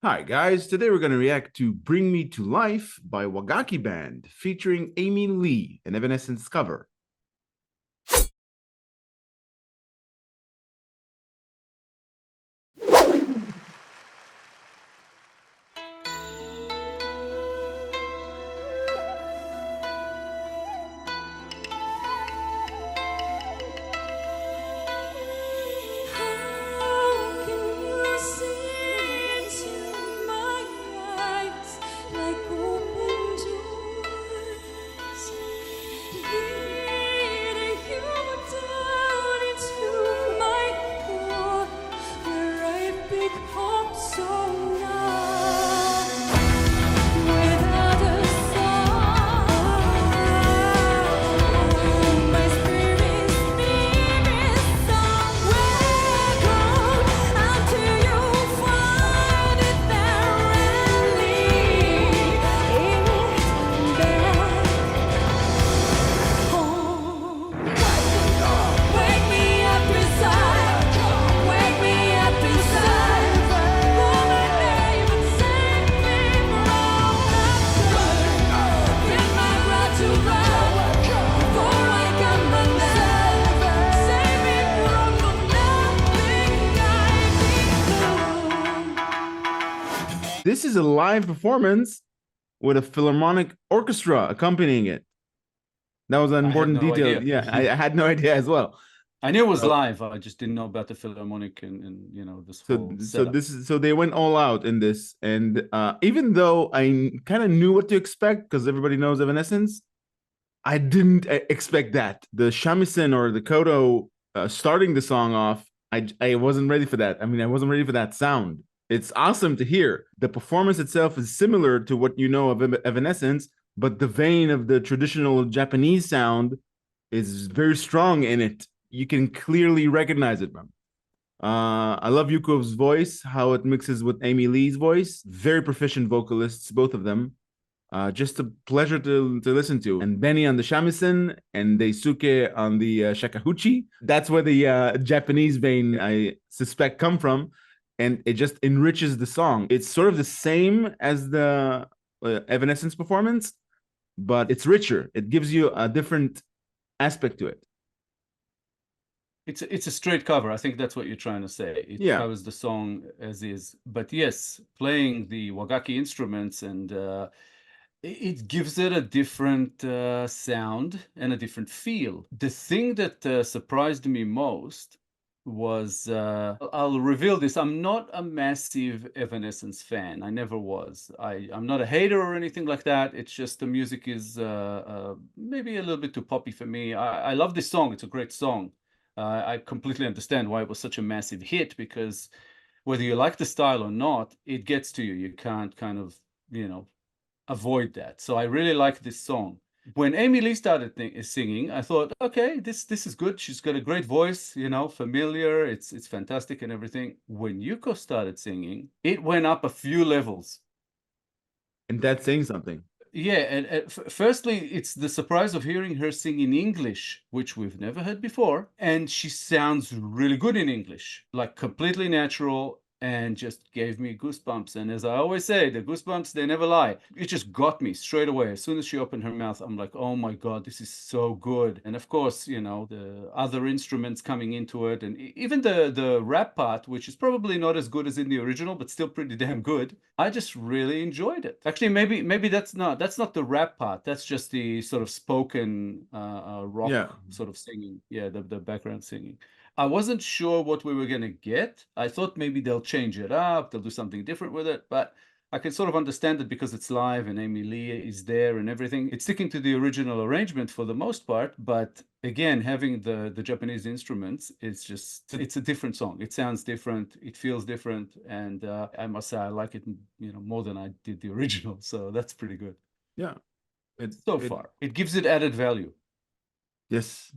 Hi guys, today we're going to react to Bring Me to Life by Wagaki Band featuring Amy Lee, an Evanescence cover. This is a live performance with a philharmonic orchestra accompanying it. That was an important detail. Idea. Yeah, I had no idea as well. I knew it was live. I just didn't know about the philharmonic and this whole setup. So they went all out in this, and even though I kind of knew what to expect because everybody knows Evanescence, I didn't expect that. The shamisen or the koto starting the song off, I wasn't ready for that. I mean, I wasn't ready for that sound. It's awesome to hear. The performance itself is similar to what you know of Evanescence, but the vein of the traditional Japanese sound is very strong in it. You can clearly recognize it, man. I love Yuko's voice, how it mixes with Amy Lee's voice. Very proficient vocalists, both of them. Just a pleasure to listen to. And Benny on the shamisen and Daisuke on the shakuhachi. That's where the Japanese vein, I suspect, come from. And it just enriches the song. It's sort of the same as the Evanescence performance, but it's richer. It gives you a different aspect to it. It's a straight cover. I think that's what you're trying to say. It covers the song as is. But yes, playing the Wagaki instruments and it gives it a different sound and a different feel. The thing that surprised me most was I'll reveal this. I'm not a massive Evanescence fan. I never was. I'm not a hater or anything like that. It's just the music is maybe a little bit too poppy for me. I love this song. It's a great song. I completely understand why it was such a massive hit, because whether you like the style or not, it gets to you. You can't kind of, avoid that. So I really like this song. When Amy Lee started singing, I thought, okay, this is good. She's got a great voice, familiar. It's fantastic and everything. When Yuko started singing, it went up a few levels. And that's saying something. Yeah, and firstly, it's the surprise of hearing her sing in English, which we've never heard before. And she sounds really good in English, like completely natural, and just gave me goosebumps. And as I always say, the goosebumps, they never lie. It just got me straight away. As soon as she opened her mouth, I'm like, oh my God, this is so good. And of course, the other instruments coming into it, and even the rap part, which is probably not as good as in the original, but still pretty damn good. I just really enjoyed it. Actually, maybe that's not the rap part. That's just the sort of spoken rock sort of singing. Yeah, the background singing. I wasn't sure what we were going to get. I thought maybe they'll change it up, they'll do something different with it, but I can sort of understand it because it's live and Amy Lee is there and everything. It's sticking to the original arrangement for the most part, but again, having the Japanese instruments, it's a different song. It sounds different, it feels different, and I must say I like it, more than I did the original, so that's pretty good. Yeah. Far. It gives it added value. Yes.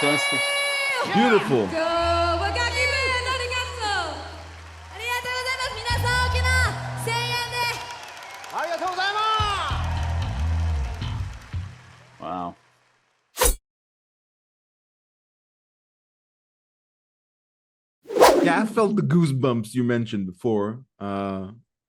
fantastic. Beautiful. 今日はガキメンありがとうありがとうございます皆さん大きな声援でありがとうございます Wow. Yeah, I felt the goosebumps you mentioned before,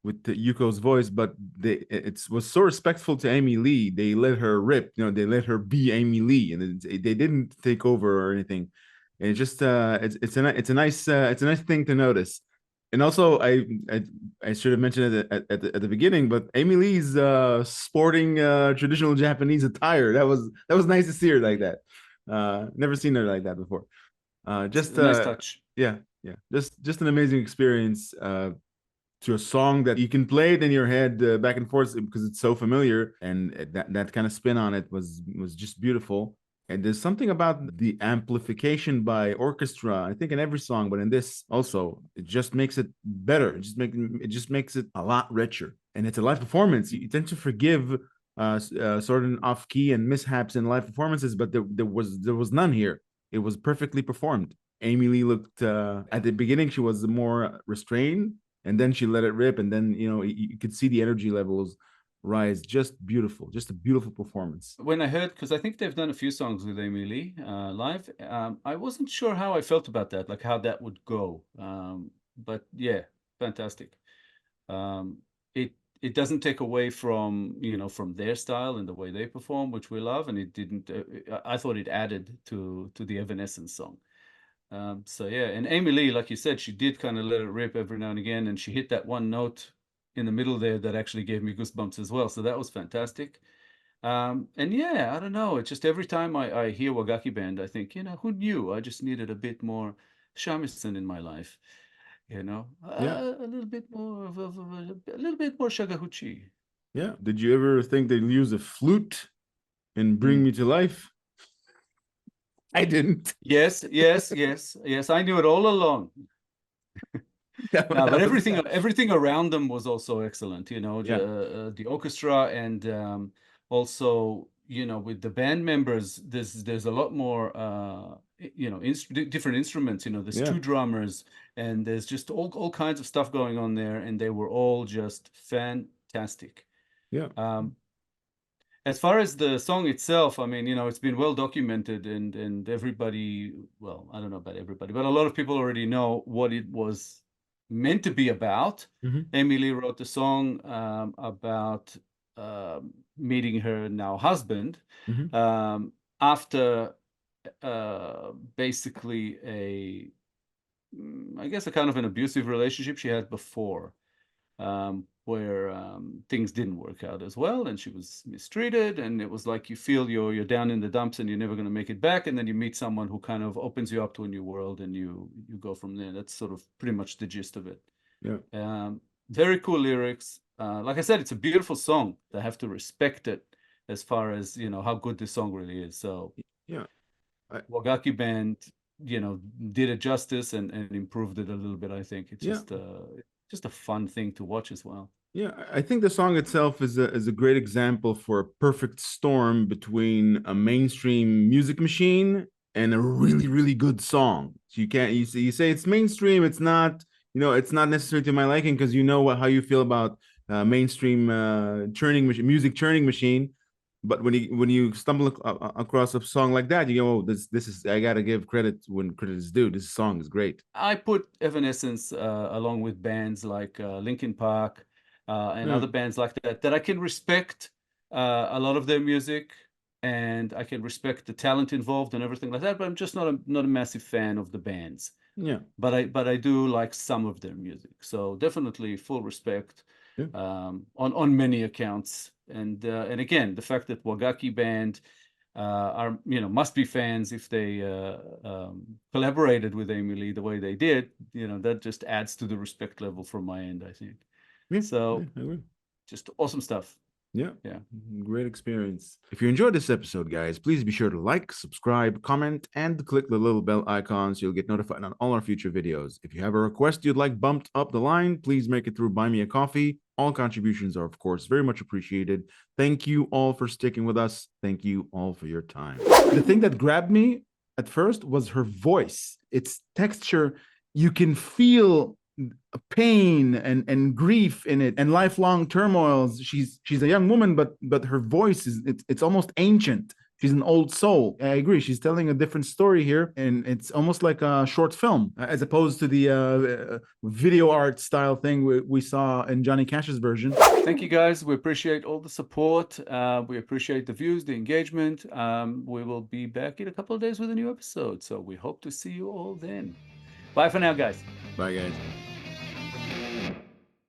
with the Yuko's voice, but it was so respectful to Amy Lee. They let her rip, they let her be Amy Lee, and they didn't take over or anything. And it just it's a nice thing to notice. And also, I should have mentioned it at the beginning, but Amy Lee's sporting traditional Japanese attire, that was nice to see her like that. Never seen her like that before. Just Nice touch. yeah, just an amazing experience to a song that you can play it in your head back and forth because it's so familiar, and that kind of spin on it was just beautiful. And there's something about the amplification by orchestra, I think in every song, but in this also, it just makes it better. It just makes it a lot richer. And it's a live performance. You tend to forgive certain off key and mishaps in live performances, but there was none here. It was perfectly performed. Amy Lee looked at the beginning, she was more restrained, and then she let it rip, and then you could see the energy levels rise. Just beautiful, just a beautiful performance. When I heard, because I think they've done a few songs with Amy Lee live, I wasn't sure how I felt about that, like how that would go. But yeah, fantastic. It doesn't take away from from their style and the way they perform, which we love, and it didn't. I thought it added to the Evanescence song. So yeah, and Amy Lee, like you said, she did kind of let it rip every now and again, and she hit that one note in the middle there that actually gave me goosebumps as well. So that was fantastic. And yeah, I don't know. It's just every time I hear Wagaki Band, I think, who knew? I just needed a bit more shamisen in my life. Yeah. A little bit more of a little bit more Shagahuchi. Yeah. Did you ever think they'd use a flute and Bring Me to Life? I didn't. Yes. I knew it all along. No, but everything around them was also excellent. The orchestra, and also with the band members, there's a lot more different instruments. There's two drummers, and there's just all kinds of stuff going on there, and they were all just fantastic. Yeah. As far as the song itself, I mean, it's been well documented, and everybody, well, I don't know about everybody, but a lot of people already know what it was meant to be about. Amy Lee wrote the song about meeting her now husband after basically I guess a kind of an abusive relationship she had before, where things didn't work out as well, and she was mistreated, and it was like you feel you're down in the dumps and you're never going to make it back, and then you meet someone who kind of opens you up to a new world, and you go from there. That's sort of pretty much the gist of it. Yeah. Very cool lyrics. Like I said, it's a beautiful song. I have to respect it as far as how good this song really is. So yeah, Wagaki Band did it justice and improved it a little bit. I think it's just a fun thing to watch as well. Yeah, I think the song itself is a great example for a perfect storm between a mainstream music machine and a really, really good song. So you say it's mainstream, it's not, it's not necessarily to my liking, because how you feel about mainstream music churning machine. But when you stumble across a song like that, you go, oh, this is, I gotta give credit when credit is due. This song is great. I put Evanescence along with bands like Linkin Park and other bands like that I can respect a lot of their music, and I can respect the talent involved and everything like that. But I'm just not a massive fan of the bands. Yeah. But I do like some of their music. So definitely full respect on many accounts. And again, the fact that Wagaki Band are must be fans if they collaborated with Amy Lee the way they did, that just adds to the respect level from my end, I think. So just awesome stuff. Yeah. Great experience. If you enjoyed this episode, guys, please be sure to like, subscribe, comment, and click the little bell icon so you'll get notified on all our future videos. If you have a request you'd like bumped up the line, please make it through Buy Me a Coffee. All contributions are, of course, very much appreciated. Thank you all for sticking with us. Thank you all for your time. The thing that grabbed me at first was her voice. Its texture, you can feel pain and grief in it and lifelong turmoils. She's a young woman, but her voice is it's almost ancient. She's an old soul. I agree. She's telling a different story here, and it's almost like a short film as opposed to the video art style thing we saw in Johnny Cash's version. Thank you, guys. We appreciate all the support. We appreciate the views, the engagement. We will be back in a couple of days with a new episode. So we hope to see you all then. Bye for now, guys. Bye, guys.